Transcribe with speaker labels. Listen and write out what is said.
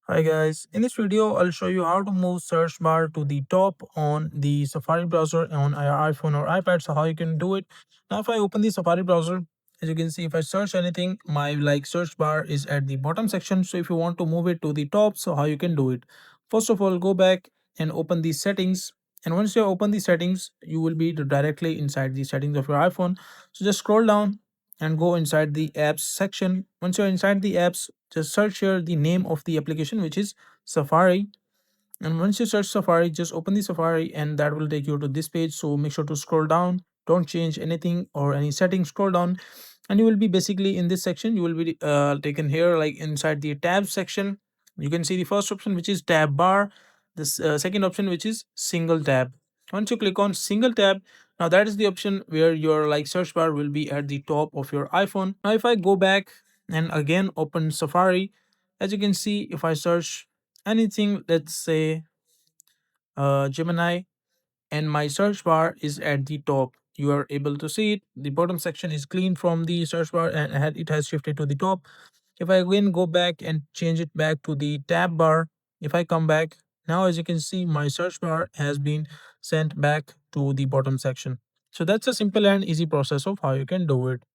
Speaker 1: Hi guys, in this video I'll show you how to move search bar to the top on the Safari browser on your iPhone or iPad. So how you can do it. Now if I open the Safari browser, as you can see, if I search anything, my search bar is at the bottom section. So if you want to move it to the top, so how you can do it. First of all, go back and open the settings. And once you open the settings, you will be directly inside the settings of your iPhone. So just scroll down and go inside the apps section. Once you're inside the apps, just search here the name of the application, which is Safari. And once you search Safari, just open the Safari and that will take you to this page. So make sure to scroll down, don't change anything or any settings, scroll down, and you will be basically in this section. You will be taken here like inside the tab section. You can see the first option, which is tab bar, this second option, which is single tab. Once you click on single tab, now that is the option where your search bar will be at the top of your iPhone. Now if I go back and again open Safari, as you can see, if I search anything, let's say Gemini, and my search bar is at the top. You are able to see it. The bottom section is clean from the search bar and it has shifted to the top. If I again go back and change it back to the tab bar, if I come back, now as you can see, my search bar has been sent back to the bottom section. So that's a simple and easy process of how you can do it.